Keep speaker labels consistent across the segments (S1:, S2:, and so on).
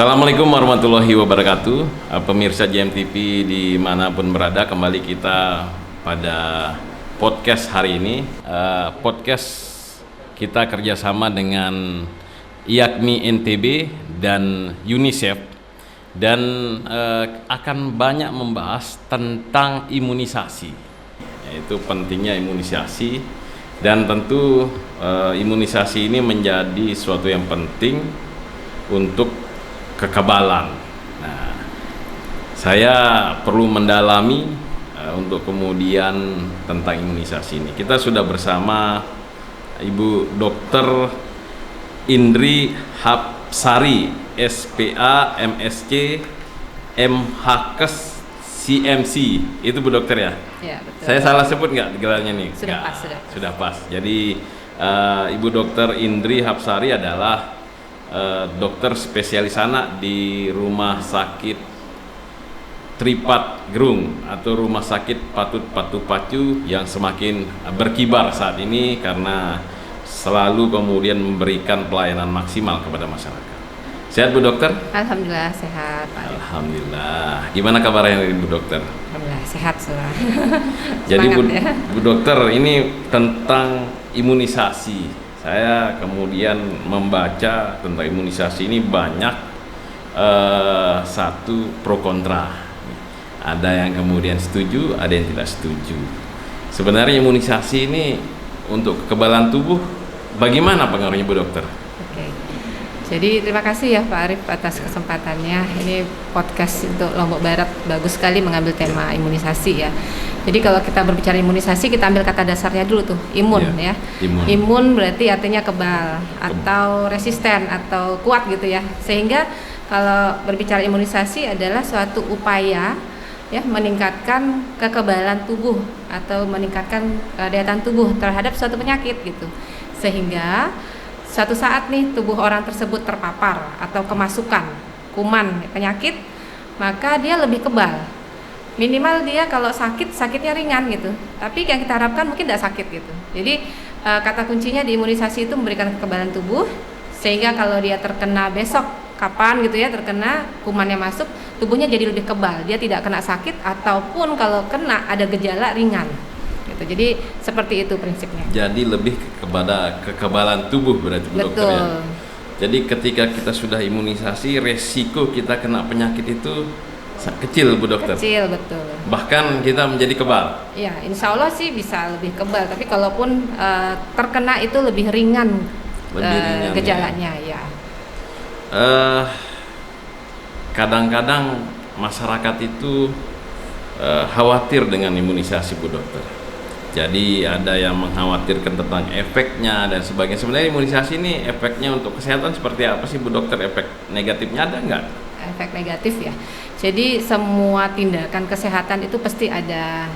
S1: Assalamualaikum warahmatullahi wabarakatuh. Pemirsa JMTV dimanapun berada, kembali kita pada podcast hari ini. Podcast kita kerjasama dengan IAKMI NTB dan UNICEF, dan akan banyak membahas tentang imunisasi, yaitu pentingnya imunisasi. Dan tentu imunisasi ini menjadi suatu yang penting untuk kekebalan. Nah, saya perlu mendalami untuk kemudian tentang imunisasi ini. Kita sudah bersama Ibu Dr. Indri Hapsari, SPA, MSc, MHkes, CMC. Itu Bu Dokter ya?
S2: Ya, betul.
S1: Saya salah sebut nggak gelarnya nih?
S2: Sudah pas.
S1: Sudah pas. Jadi Ibu Dr. Indri Hapsari adalah dokter spesialis anak di Rumah Sakit Tripat Gerung atau Rumah Sakit Patut Patu Pacu yang semakin berkibar saat ini karena selalu kemudian memberikan pelayanan maksimal kepada masyarakat. Sehat Bu Dokter?
S2: Alhamdulillah sehat, Pak.
S1: Alhamdulillah. Gimana kabarnya Bu Dokter?
S2: Alhamdulillah sehat sudah.
S1: Jadi
S2: ya.
S1: Bu Dokter, ini tentang imunisasi. Saya kemudian membaca tentang imunisasi ini banyak satu pro kontra. Ada yang kemudian setuju, ada yang tidak setuju. Sebenarnya imunisasi ini untuk kekebalan tubuh bagaimana pengaruhnya Bu Dokter?
S2: Oke. Jadi terima kasih ya Pak Arif atas kesempatannya. Ini podcast untuk Lombok Barat bagus sekali mengambil tema imunisasi ya. Jadi kalau kita berbicara imunisasi, kita ambil kata dasarnya dulu tuh, imun ya. Imun berarti artinya kebal atau resisten atau kuat gitu ya. Sehingga kalau berbicara imunisasi adalah suatu upaya ya meningkatkan kekebalan tubuh atau meningkatkan daya tahan tubuh terhadap suatu penyakit gitu. Sehingga suatu saat nih tubuh orang tersebut terpapar atau kemasukan kuman penyakit, maka dia lebih kebal. Minimal dia kalau sakitnya ringan gitu, tapi yang kita harapkan mungkin tidak sakit gitu. Jadi kata kuncinya di imunisasi itu memberikan kekebalan tubuh, sehingga kalau dia terkena besok kapan gitu ya, terkena kumannya masuk, tubuhnya jadi lebih kebal, dia tidak kena sakit, ataupun kalau kena ada gejala ringan gitu. Jadi seperti itu prinsipnya. Jadi
S1: lebih kepada kekebalan tubuh berarti Bu Dokter ya. Jadi ketika kita sudah imunisasi, resiko kita kena penyakit itu kecil Bu Dokter? Kecil, betul. Bahkan kita menjadi kebal?
S2: Ya, insya Allah sih bisa lebih kebal, tapi kalaupun terkena itu lebih ringan, gejalanya ya.
S1: Kadang-kadang masyarakat itu khawatir dengan imunisasi Bu Dokter. Jadi ada yang mengkhawatirkan tentang efeknya dan sebagainya. Sebenarnya imunisasi ini efeknya untuk kesehatan seperti apa sih Bu Dokter? Efek negatifnya ada nggak?
S2: Efek negatif ya. Jadi semua tindakan kesehatan itu pasti ada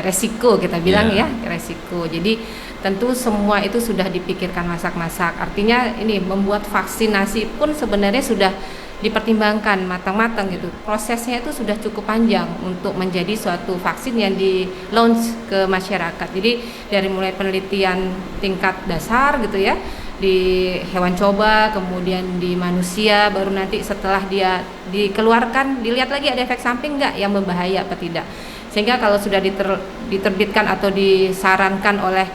S2: resiko, kita bilang ya, resiko. Jadi tentu semua itu sudah dipikirkan masak-masak. Artinya ini membuat vaksinasi pun sebenarnya sudah dipertimbangkan matang-matang gitu. Prosesnya itu sudah cukup panjang untuk menjadi suatu vaksin yang di launch ke masyarakat. Jadi dari mulai penelitian tingkat dasar gitu ya, di hewan coba, kemudian di manusia, baru nanti setelah dia dikeluarkan dilihat lagi ada efek samping nggak yang berbahaya apa tidak. Sehingga kalau sudah diterbitkan atau disarankan oleh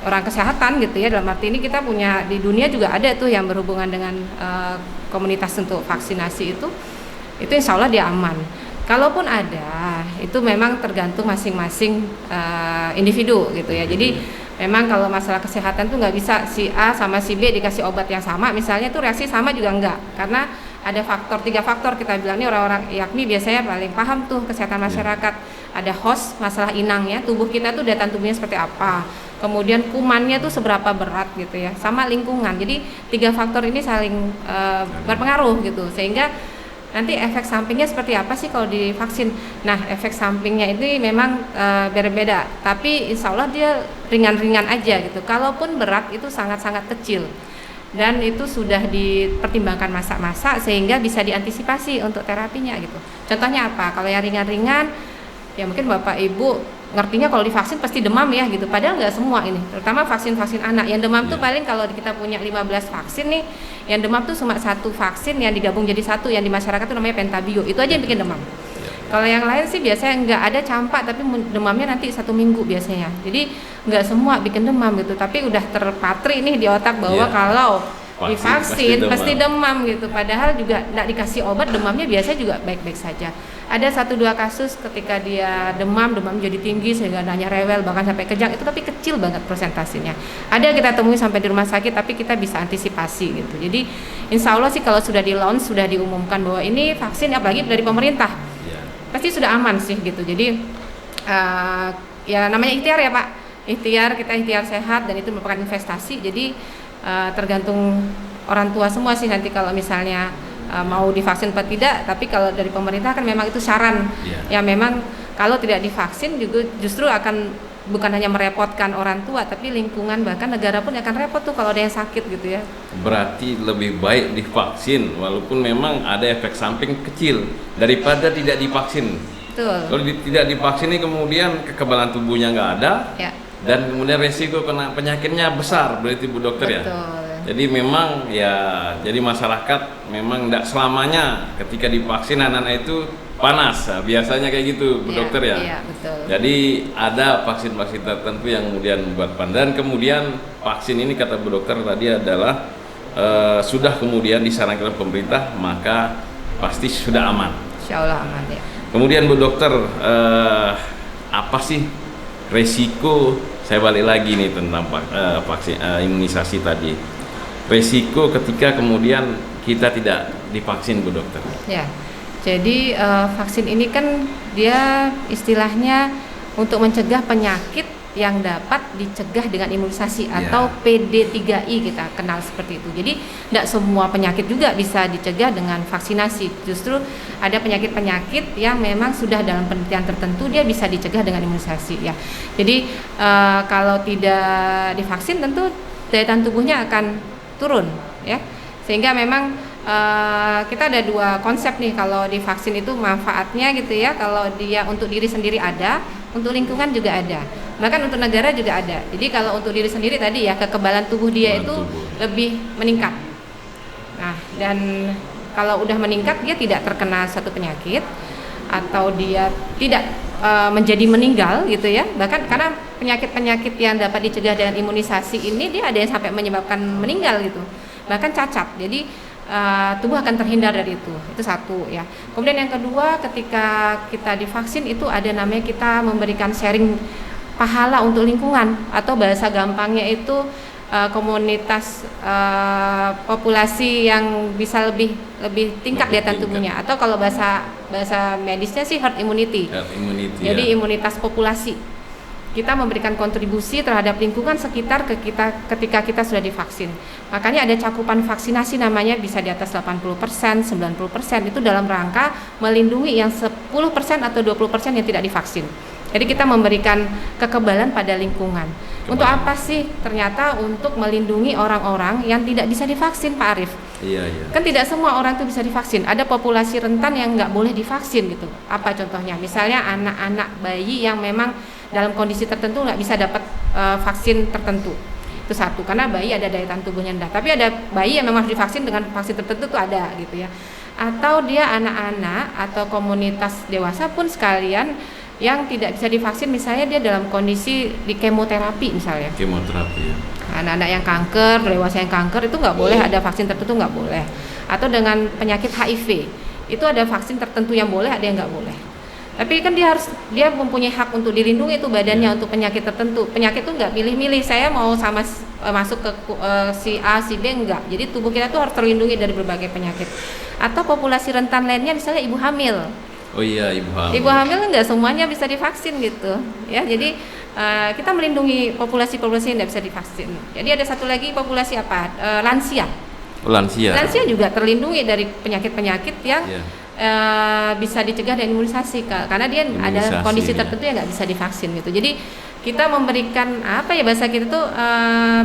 S2: orang kesehatan gitu ya, dalam arti ini kita punya di dunia juga ada tuh yang berhubungan dengan komunitas untuk vaksinasi itu insya Allah dia aman. Kalaupun ada, itu memang tergantung masing-masing individu gitu ya. Jadi memang kalau masalah kesehatan tuh nggak bisa si A sama si B dikasih obat yang sama, misalnya tuh reaksi sama juga enggak, karena ada tiga faktor kita bilang nih orang-orang IAKMI biasanya paling paham tuh kesehatan masyarakat. Ada host, masalah inangnya, tubuh kita tuh daya tahan tubuhnya seperti apa, kemudian kumannya tuh seberapa berat gitu ya, sama lingkungan. Jadi tiga faktor ini saling berpengaruh gitu, sehingga nanti efek sampingnya seperti apa sih kalau divaksin. Nah, efek sampingnya ini memang berbeda, tapi insya Allah dia ringan-ringan aja gitu. Kalaupun berat itu sangat-sangat kecil, dan itu sudah dipertimbangkan masa-masa sehingga bisa diantisipasi untuk terapinya gitu. Contohnya apa? Kalau yang ringan-ringan, ya mungkin Bapak Ibu ngertinya kalau divaksin pasti demam ya gitu, padahal nggak semua ini, terutama vaksin-vaksin anak. Yang demam tuh paling kalau kita punya 15 vaksin nih, yang demam tuh cuma satu vaksin yang digabung jadi satu, yang di masyarakat tuh namanya Pentabio, itu aja yang bikin demam. Kalau yang lain sih biasanya nggak ada campak, tapi demamnya nanti 1 minggu biasanya. Jadi nggak semua bikin demam gitu, tapi udah terpatri nih di otak bahwa kalau divaksin pasti demam gitu. Padahal juga nggak dikasih obat, demamnya biasanya juga baik-baik saja. Ada 1-2 kasus ketika dia demam jadi tinggi sehingga anaknya rewel bahkan sampai kejang, itu tapi kecil banget persentasenya. Ada kita temui sampai di rumah sakit, tapi kita bisa antisipasi gitu. Jadi insya Allah sih kalau sudah di launch, sudah diumumkan bahwa ini vaksin apalagi dari pemerintah, pasti sudah aman sih gitu. Jadi ya namanya ikhtiar ya Pak, kita ikhtiar sehat dan itu merupakan investasi. Jadi tergantung orang tua semua sih nanti kalau misalnya mau divaksin atau tidak. Tapi kalau dari pemerintah kan memang itu saran ya, memang kalau tidak divaksin juga justru akan bukan hanya merepotkan orang tua, tapi lingkungan bahkan negara pun akan repot tuh kalau ada yang sakit gitu ya.
S1: Berarti lebih baik divaksin walaupun memang ada efek samping kecil daripada tidak divaksin.
S2: Betul.
S1: Kalau tidak divaksin ini kemudian kekebalan tubuhnya nggak ada dan kemudian resiko kena penyakitnya besar, berarti Bu Dokter.
S2: Betul.
S1: Ya. Jadi memang jadi masyarakat memang tidak selamanya ketika divaksin anak-anak itu panas, biasanya kayak gitu Bu Dokter ya.
S2: Iya, betul.
S1: Jadi ada vaksin-vaksin tertentu yang kemudian membuat panas, dan kemudian vaksin ini kata Bu Dokter tadi adalah sudah kemudian disarankan oleh pemerintah, maka pasti sudah aman.
S2: Insya Allah aman ya.
S1: Kemudian Bu Dokter, apa sih resiko, saya balik lagi nih tentang vaksin imunisasi tadi, resiko ketika kemudian kita tidak divaksin Bu Dokter?
S2: Ya, jadi vaksin ini kan dia istilahnya untuk mencegah penyakit yang dapat dicegah dengan imunisasi atau PD3I, kita kenal seperti itu. Jadi tidak semua penyakit juga bisa dicegah dengan vaksinasi. Justru ada penyakit-penyakit yang memang sudah dalam penelitian tertentu dia bisa dicegah dengan imunisasi ya. Jadi kalau tidak divaksin tentu daya tahan tubuhnya akan turun ya. Sehingga memang kita ada 2 konsep nih kalau divaksin itu manfaatnya gitu ya. Kalau dia untuk diri sendiri ada, untuk lingkungan juga ada. Bahkan untuk negara juga ada. Jadi kalau untuk diri sendiri tadi ya, kekebalan tubuh dia itu lebih meningkat. Nah, dan kalau udah meningkat dia tidak terkena satu penyakit atau dia tidak menjadi meninggal gitu ya. Bahkan karena penyakit-penyakit yang dapat dicegah dengan imunisasi ini dia ada yang sampai menyebabkan meninggal gitu. Bahkan cacat. Jadi tubuh akan terhindar dari itu satu ya. Kemudian yang kedua, ketika kita divaksin itu ada namanya kita memberikan sharing pahala untuk lingkungan, atau bahasa gampangnya itu komunitas populasi yang bisa lebih tingkat daya tahan tubuhnya, atau kalau bahasa medisnya sih herd immunity. Jadi imunitas populasi. Kita memberikan kontribusi terhadap lingkungan sekitar ketika kita sudah divaksin. Makanya ada cakupan vaksinasi namanya bisa di atas 80%, 90%, itu dalam rangka melindungi yang 10% atau 20% yang tidak divaksin. Jadi kita memberikan kekebalan pada lingkungan. Untuk apa sih? Ternyata untuk melindungi orang-orang yang tidak bisa divaksin, Pak Arief.
S1: Iya.
S2: Kan tidak semua orang itu bisa divaksin. Ada populasi rentan yang nggak boleh divaksin gitu. Apa contohnya? Misalnya anak-anak bayi yang memang dalam kondisi tertentu nggak bisa dapat vaksin tertentu. Itu satu, karena bayi ada daya tahan tubuhnya rendah. Tapi ada bayi yang memang harus divaksin dengan vaksin tertentu tuh ada gitu ya. Atau dia anak-anak atau komunitas dewasa pun sekalian yang tidak bisa divaksin, misalnya dia dalam kondisi di kemoterapi misalnya.
S1: Kemoterapi ya.
S2: Anak-anak yang kanker, dewasa yang kanker itu nggak boleh ada vaksin tertentu, nggak boleh. Atau dengan penyakit HIV itu ada vaksin tertentu yang boleh, ada yang nggak boleh. Tapi kan dia mempunyai hak untuk dilindungi itu badannya untuk penyakit tertentu. Penyakit itu nggak milih-milih, saya mau masuk ke si A, si B, enggak. Jadi tubuh kita tuh harus terlindungi dari berbagai penyakit. Atau populasi rentan lainnya misalnya ibu hamil.
S1: Oh iya, ibu hamil.
S2: Ibu hamil nggak semuanya bisa divaksin gitu ya. Jadi kita melindungi populasi-populasi yang tidak bisa divaksin. Jadi ada satu lagi populasi apa? Lansia.
S1: Lansia.
S2: Lansia juga terlindungi dari penyakit-penyakit yang bisa dicegah dengan imunisasi, karena dia ada kondisi tertentu yang nggak bisa divaksin gitu. Jadi kita memberikan apa ya bahasa kita tuh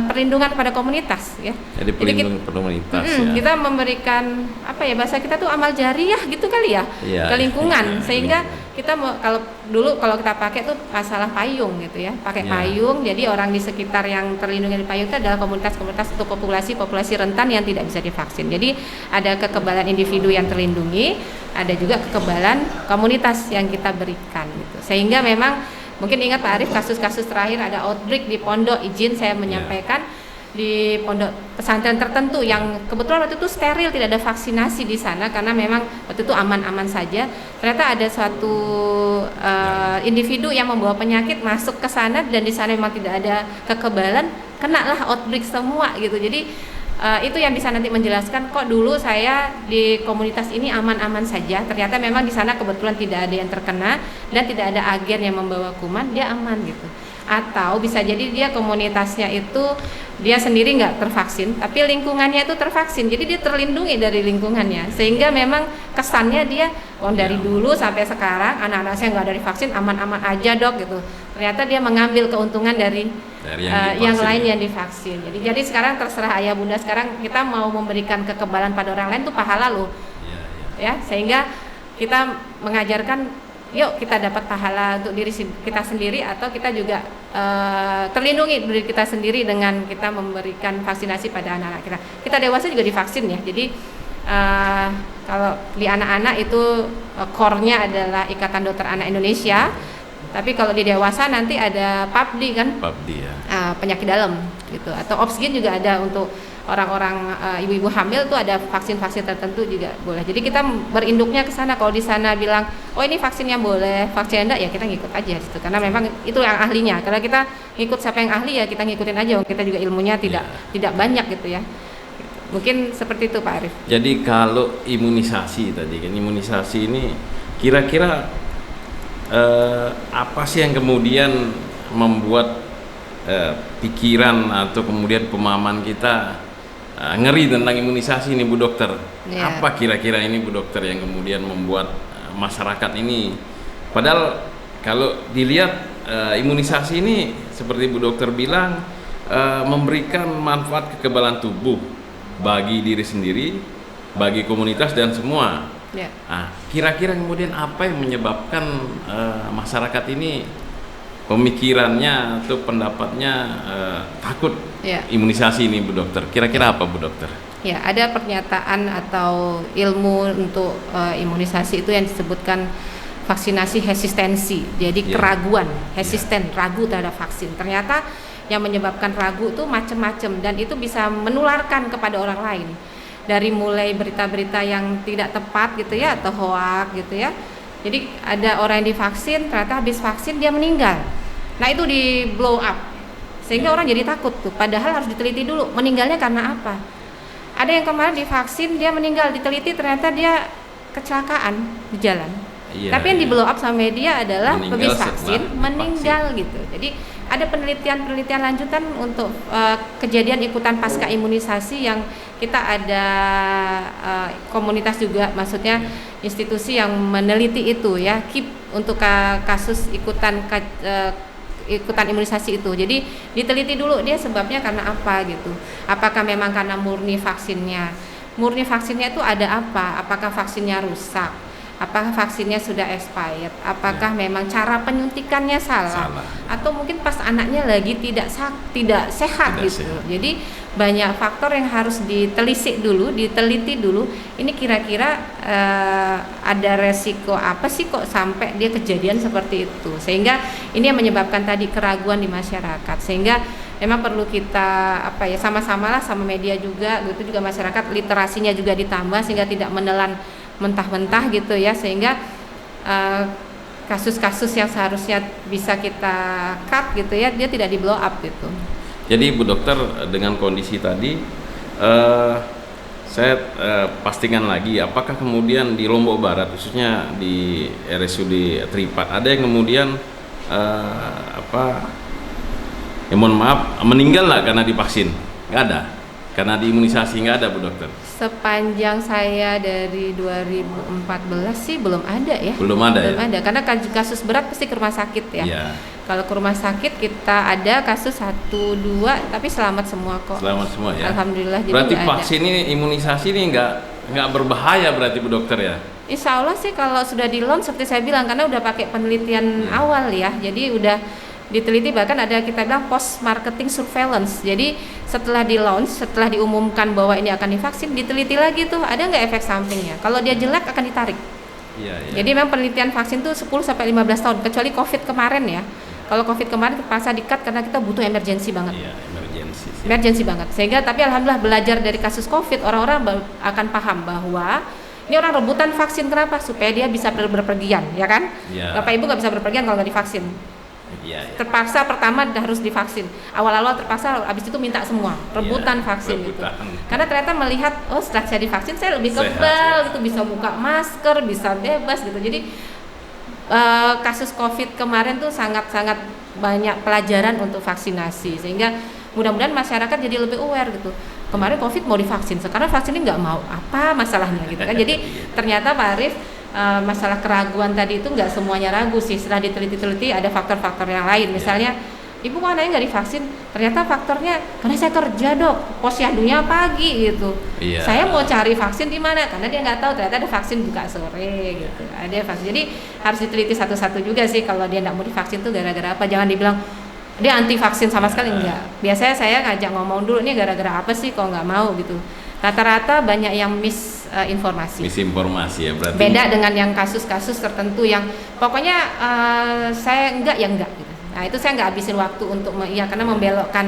S2: perlindungan pada komunitas ya.
S1: Jadi perlindungan komunitas ya.
S2: Kita memberikan apa ya bahasa kita tuh amal jariah gitu kali ya, ke lingkungan sehingga kita kalau kita pakai tuh masalah payung gitu ya, pakai payung. Jadi orang di sekitar yang terlindungi di payung itu adalah komunitas-komunitas atau populasi rentan yang tidak bisa divaksin. Jadi ada kekebalan individu yang terlindungi, ada juga kekebalan komunitas yang kita berikan gitu. Sehingga memang mungkin ingat Pak Arief kasus-kasus terakhir ada outbreak di pondok, izin saya menyampaikan di pondok pesantren tertentu yang kebetulan waktu itu steril, tidak ada vaksinasi di sana karena memang waktu itu aman-aman saja. Ternyata ada suatu individu yang membawa penyakit masuk ke sana dan di sana memang tidak ada kekebalan, kenalah outbreak semua gitu. Jadi itu yang bisa nanti menjelaskan kok dulu saya di komunitas ini aman-aman saja, ternyata memang di sana kebetulan tidak ada yang terkena dan tidak ada agen yang membawa kuman, dia aman gitu. Atau bisa jadi dia komunitasnya itu dia sendiri nggak tervaksin tapi lingkungannya itu tervaksin, jadi dia terlindungi dari lingkungannya sehingga memang kesannya dia dari dulu sampai sekarang anak-anak saya nggak ada divaksin aman-aman aja dok gitu. Ternyata dia mengambil keuntungan dari yang lain yang divaksin. Jadi sekarang terserah ayah bunda, sekarang kita mau memberikan kekebalan pada orang lain tuh pahala loh. Ya, sehingga kita mengajarkan yuk kita dapat pahala untuk diri kita sendiri atau kita juga terlindungi diri kita sendiri dengan kita memberikan vaksinasi pada anak-anak kita. Kita dewasa juga divaksin ya. Jadi kalau di anak-anak itu core-nya adalah Ikatan Dokter Anak Indonesia. Tapi kalau di dewasa nanti ada PAPDI kan? PAPDI ya. Penyakit dalam gitu. Atau OPSGIN juga ada untuk orang-orang ibu-ibu hamil tuh ada vaksin-vaksin tertentu juga boleh. Jadi kita berinduknya ke sana. Kalau di sana bilang, "Oh, ini vaksinnya boleh, vaksin enggak?" ya kita ngikut aja gitu. Karena memang itu yang ahlinya. Kalau kita ngikut siapa yang ahli ya kita ngikutin aja. Kita juga ilmunya tidak banyak gitu ya. Mungkin seperti itu Pak Arief.
S1: Jadi kalau imunisasi tadi kan, imunisasi ini kira-kira apa sih yang kemudian membuat pikiran atau kemudian pemahaman kita ngeri tentang imunisasi ini Bu Dokter? Apa kira-kira ini Bu Dokter yang kemudian membuat masyarakat ini, padahal kalau dilihat imunisasi ini seperti Bu Dokter bilang memberikan manfaat kekebalan tubuh bagi diri sendiri, bagi komunitas dan semua. Kira-kira kemudian apa yang menyebabkan masyarakat ini pemikirannya atau pendapatnya takut imunisasi ini Bu Dokter? Kira-kira apa Bu Dokter?
S2: Ya, ada pernyataan atau ilmu untuk imunisasi itu yang disebutkan vaksinasi hesistensi. Jadi keraguan, ragu terhadap vaksin. Ternyata yang menyebabkan ragu itu macam-macam dan itu bisa menularkan kepada orang lain. Dari mulai berita-berita yang tidak tepat gitu ya atau hoak gitu ya. Jadi ada orang yang divaksin ternyata habis vaksin dia meninggal. Nah itu di blow up sehingga orang jadi takut tuh. Padahal harus diteliti dulu meninggalnya karena apa. Ada yang kemarin divaksin dia meninggal, diteliti ternyata dia kecelakaan di jalan. Tapi yang di blow up sama media adalah habis vaksin meninggal gitu. Jadi ada penelitian lanjutan untuk kejadian ikutan pasca imunisasi yang kita ada komunitas juga, maksudnya institusi yang meneliti itu ya, KIP untuk kasus ikutan imunisasi itu. Jadi diteliti dulu dia sebabnya karena apa gitu. Apakah memang karena murni vaksinnya? Murni vaksinnya itu ada apa? Apakah vaksinnya rusak? Apakah vaksinnya sudah expired? Apakah memang cara penyuntikannya salah? Atau mungkin pas anaknya lagi tidak sehat gitu. Jadi banyak faktor yang harus diteliti dulu. Ini kira-kira ada resiko apa sih kok sampai dia kejadian seperti itu? Sehingga ini yang menyebabkan tadi keraguan di masyarakat. Sehingga memang perlu kita sama-sama lah sama media juga, gitu juga masyarakat literasinya juga ditambah sehingga tidak menelan mentah-mentah gitu ya, sehingga kasus-kasus yang seharusnya bisa kita cut gitu ya, dia tidak di blow up gitu.
S1: Jadi Bu Dokter dengan kondisi tadi saya pastikan lagi apakah kemudian di Lombok Barat khususnya di RSUD Tripat ada yang kemudian mohon maaf meninggal lah karena divaksin? Nggak ada, karena diimunisasi nggak ada Bu Dokter?
S2: Sepanjang saya dari 2014 sih belum ada ya.
S1: Belum ada
S2: Belum
S1: ya?
S2: ada, karena kasus berat pasti ke rumah sakit ya.
S1: Iya.
S2: Kalau ke rumah sakit kita ada kasus 1-2, tapi selamat semua kok.
S1: Selamat semua ya.
S2: Alhamdulillah. Jadi
S1: Berarti
S2: nggak ada.
S1: vaksin ini, imunisasi ini nggak berbahaya berarti Bu Dokter ya?
S2: Insya Allah sih kalau sudah di launch seperti saya bilang, karena udah pakai penelitian awal ya, jadi udah diteliti, bahkan ada kita bilang post marketing surveillance. Jadi setelah di launch, setelah diumumkan bahwa ini akan divaksin, diteliti lagi tuh ada nggak efek sampingnya. Kalau dia jelek akan ditarik.
S1: Iya, iya.
S2: Jadi memang penelitian vaksin tuh 10-15 tahun, kecuali COVID kemarin ya. Kalau COVID kemarin terpaksa di-cut karena kita butuh emergensi banget.
S1: Iya, emergency sih.
S2: Emergency banget. Sehingga tapi alhamdulillah belajar dari kasus COVID, orang-orang akan paham bahwa ini orang rebutan vaksin, kenapa? Supaya dia bisa berpergian, ya kan?
S1: Iya.
S2: Bapak Ibu nggak bisa berpergian kalau nggak divaksin.
S1: Iya, iya.
S2: Terpaksa pertama harus divaksin. Awal-awal terpaksa, habis itu minta semua rebutan vaksin
S1: rebutan.
S2: gitu. Karena ternyata melihat, oh setelah saya divaksin saya lebih
S1: Sehat,
S2: kebal
S1: ya.
S2: gitu, bisa buka masker, bisa bebas gitu. Jadi kasus COVID kemarin tuh sangat-sangat banyak pelajaran untuk vaksinasi, sehingga mudah-mudahan masyarakat jadi lebih aware gitu. Kemarin COVID mau divaksin, sekarang vaksin ini nggak mau, apa masalahnya gitu kan. Jadi ternyata Pak Arief, masalah keraguan tadi itu nggak semuanya ragu sih. Setelah diteliti-teliti ada faktor-faktor yang lain. Misalnya, ibu kok anaknya nggak divaksin? Ternyata faktornya karena saya kerja dok, posyandunya pagi gitu.
S1: Iya.
S2: Saya mau cari vaksin di mana? Karena dia nggak tahu ternyata ada vaksin buka sore gitu. Ada vaksin. Jadi harus diteliti satu-satu juga sih kalau dia nggak mau divaksin tuh gara-gara apa. Jangan dibilang dia anti vaksin sama sekali, enggak. Biasanya saya ngajak ngomong dulu, ini gara-gara apa sih kok nggak mau gitu. Rata-rata banyak yang misinformasi.
S1: Misinformasi ya berarti.
S2: Beda dengan yang kasus-kasus tertentu yang pokoknya saya enggak ya enggak gitu. Nah itu saya nggak habisin waktu untuk karena membelokkan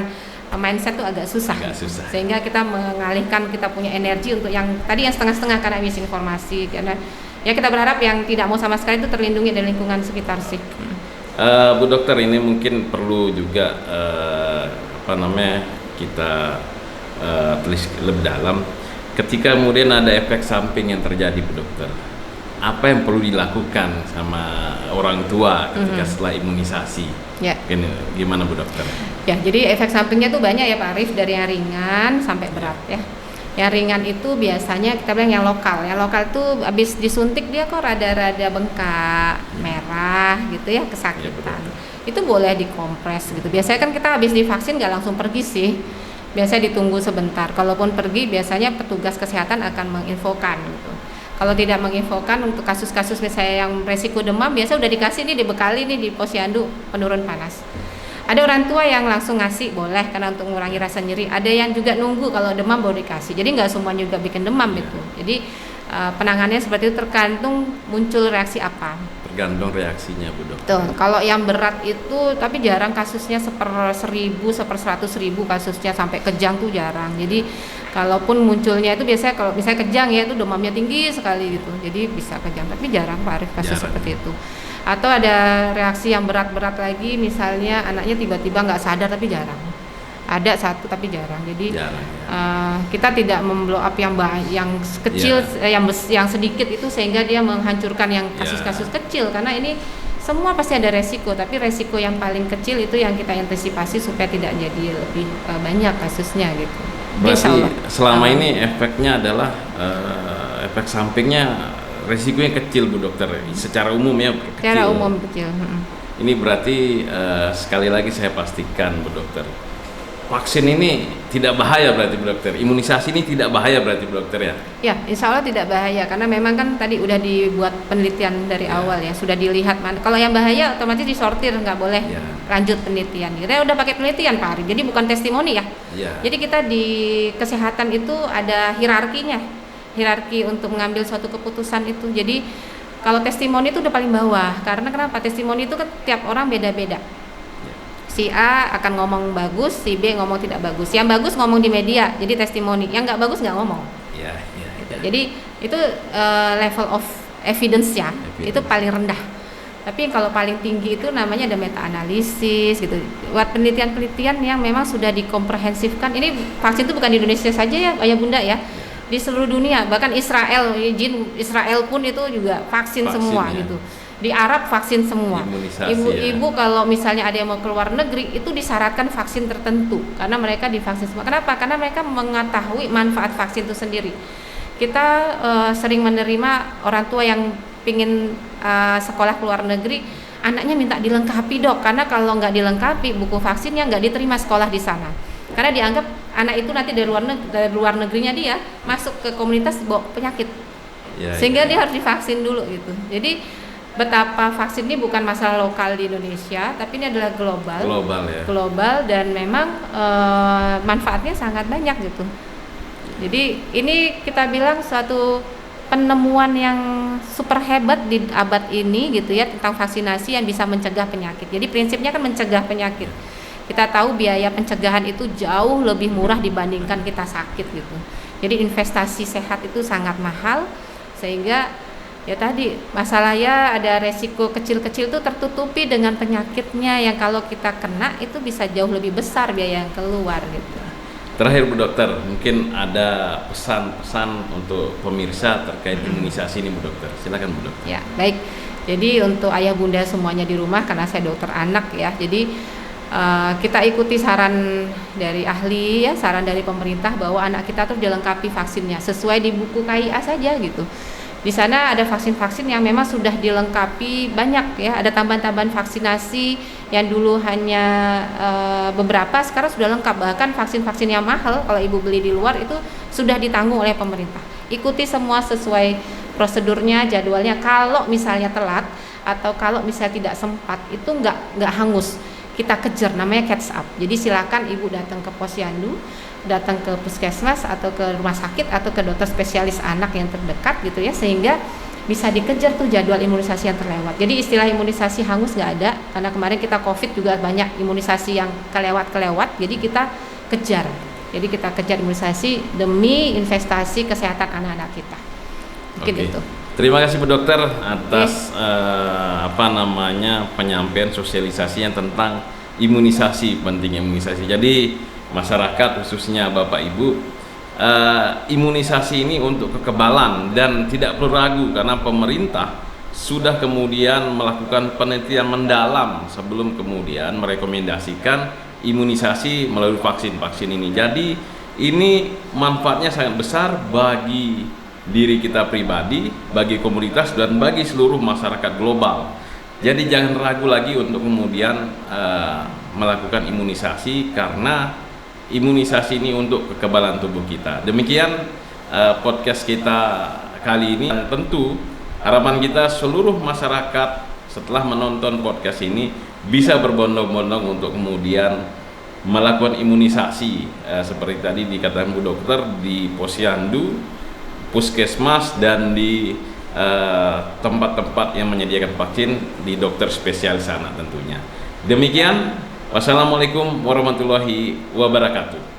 S2: mindset tuh agak susah.
S1: Agak susah.
S2: Sehingga kita mengalihkan, kita punya energi untuk yang tadi yang setengah-setengah karena misinformasi. Karena ya kita berharap yang tidak mau sama sekali itu terlindungi dari lingkungan sekitar sih.
S1: Bu Dokter, ini mungkin perlu juga kita tulis lebih dalam. Ketika kemudian ada efek samping yang terjadi, Bu Dokter, apa yang perlu dilakukan sama orang tua ketika setelah imunisasi?
S2: Ya.
S1: Gimana Bu Dokter?
S2: Ya, jadi efek sampingnya tuh banyak ya Pak Arief, dari yang ringan sampai berat ya. Yang ringan itu biasanya kita bilang yang lokal. Yang lokal tuh habis disuntik dia kok rada-rada bengkak, merah gitu ya, kesakitan. Itu boleh dikompres gitu. Biasanya kan kita habis divaksin nggak langsung pergi sih. Biasanya ditunggu sebentar. Kalaupun pergi biasanya petugas kesehatan akan menginfokan gitu. Kalau tidak menginfokan untuk kasus-kasus misalnya yang resiko demam, biasa udah dikasih nih, dibekali nih di posyandu penurun panas. Ada orang tua yang langsung ngasih, boleh karena untuk mengurangi rasa nyeri. Ada yang juga nunggu kalau demam baru dikasih. Jadi nggak semua juga bikin demam itu. Jadi penanganannya seperti itu, tergantung muncul reaksi apa.
S1: Tergantung reaksinya Bu Dokter.
S2: Tuh, kalau yang berat itu tapi jarang kasusnya 1/1000, 1/100.000 kasusnya sampai kejang tuh jarang. Jadi kalaupun munculnya itu biasanya kalau misalnya kejang ya itu demamnya tinggi sekali gitu. Jadi bisa kejang, tapi jarang Pak Arief kasus seperti itu. Atau ada reaksi yang berat-berat lagi, misalnya anaknya tiba-tiba nggak sadar, tapi jarang. Ada satu tapi jarang. Jadi
S1: Jarang,
S2: kita tidak memblow up yang kecil, yang sedikit itu sehingga dia menghancurkan yang kasus-kasus kecil, karena ini semua pasti ada resiko, tapi resiko yang paling kecil itu yang kita antisipasi supaya tidak jadi lebih banyak kasusnya gitu.
S1: Berarti selama ini efeknya adalah efek sampingnya resikonya kecil Bu Dokter, secara umum ya kecil.
S2: Secara umum kecil.
S1: Ini berarti sekali lagi saya pastikan Bu Dokter, vaksin ini tidak bahaya berarti Bu Dokter, imunisasi ini tidak bahaya berarti Bu Dokter ya?
S2: Ya, insya Allah tidak bahaya, karena memang kan tadi udah dibuat penelitian dari awal ya, sudah dilihat mana. Kalau yang bahaya otomatis disortir, nggak boleh lanjut penelitian. Kita udah pakai penelitian Pak Ari, jadi bukan testimoni ya. Jadi kita di kesehatan itu ada hierarkinya. Hierarki untuk mengambil suatu keputusan itu. Jadi kalau testimoni itu udah paling bawah. Karena kenapa? Testimoni itu kan tiap orang beda-beda. Si A akan ngomong bagus, si B ngomong tidak bagus. Yang bagus ngomong di media, jadi testimoni. Yang nggak bagus nggak ngomong. Gitu. Jadi itu level of evidence-nya itu paling rendah. Tapi kalau paling tinggi itu namanya ada meta-analisis gitu. Buat penelitian-penelitian yang memang sudah dikomprehensifkan. Ini vaksin itu bukan di Indonesia saja ya, Ayah Bunda ya. Di seluruh dunia, bahkan Israel pun itu juga vaksin semua ya. Gitu. Di Arab vaksin semua. Ibu-ibu kalau misalnya ada yang mau keluar negeri itu disyaratkan vaksin tertentu karena mereka divaksin semua. Kenapa? Karena mereka mengetahui manfaat vaksin itu sendiri. kita sering menerima orang tua yang pingin sekolah ke luar negeri, anaknya minta dilengkapi dok, karena kalau nggak dilengkapi buku vaksinnya nggak diterima sekolah di sana, karena dianggap anak itu nanti dari luar negerinya dia masuk ke komunitas bawa penyakit, sehingga dia harus divaksin dulu gitu. Jadi betapa vaksin ini bukan masalah lokal di Indonesia, tapi ini adalah global dan memang manfaatnya sangat banyak gitu. Jadi ini kita bilang suatu penemuan yang super hebat di abad ini gitu ya, tentang vaksinasi yang bisa mencegah penyakit. Jadi prinsipnya kan mencegah penyakit. Kita tahu biaya pencegahan itu jauh lebih murah dibandingkan kita sakit gitu. Jadi investasi sehat itu sangat mahal, sehingga ya tadi masalahnya ada resiko kecil-kecil itu tertutupi dengan penyakitnya yang kalau kita kena itu bisa jauh lebih besar biaya yang keluar gitu.
S1: Terakhir Bu Dokter, mungkin ada pesan-pesan untuk pemirsa terkait imunisasi ini Bu Dokter. Silakan Bu Dokter.
S2: Ya, baik. Jadi untuk ayah bunda semuanya di rumah, karena saya dokter anak ya. Jadi kita ikuti saran dari ahli ya, saran dari pemerintah bahwa anak kita tuh dilengkapi vaksinnya sesuai di buku KIA saja gitu. Di sana ada vaksin-vaksin yang memang sudah dilengkapi banyak ya, ada tambahan-tambahan vaksinasi yang dulu hanya beberapa, sekarang sudah lengkap. Bahkan vaksin-vaksin yang mahal kalau ibu beli di luar itu sudah ditanggung oleh pemerintah. Ikuti semua sesuai prosedurnya, jadwalnya. Kalau misalnya telat atau kalau misalnya tidak sempat itu nggak hangus, kita kejar, namanya catch up. Jadi silakan ibu datang ke posyandu, datang ke puskesmas atau ke rumah sakit atau ke dokter spesialis anak yang terdekat gitu ya, sehingga bisa dikejar tuh jadwal imunisasi yang terlewat. Jadi istilah imunisasi hangus nggak ada, karena kemarin kita COVID juga banyak imunisasi yang kelewat, jadi kita kejar. Jadi kita kejar imunisasi demi investasi kesehatan anak-anak kita. Mungkin itu.
S1: Terima kasih Bu Dokter atas penyampaian sosialisasi yang tentang imunisasi, penting imunisasi. Jadi masyarakat khususnya Bapak Ibu, imunisasi ini untuk kekebalan dan tidak perlu ragu, karena pemerintah sudah kemudian melakukan penelitian mendalam sebelum kemudian merekomendasikan imunisasi melalui vaksin ini. Jadi ini manfaatnya sangat besar bagi diri kita pribadi, bagi komunitas dan bagi seluruh masyarakat global. Jadi jangan ragu lagi untuk kemudian melakukan imunisasi, karena imunisasi ini untuk kekebalan tubuh kita. Demikian podcast kita kali ini. Dan tentu harapan kita seluruh masyarakat setelah menonton podcast ini bisa berbondong-bondong untuk kemudian melakukan imunisasi seperti tadi dikatakan Bu Dokter, di posyandu, puskesmas, dan di tempat-tempat yang menyediakan vaksin, di dokter spesialis anak tentunya. Demikian, wassalamualaikum warahmatullahi wabarakatuh.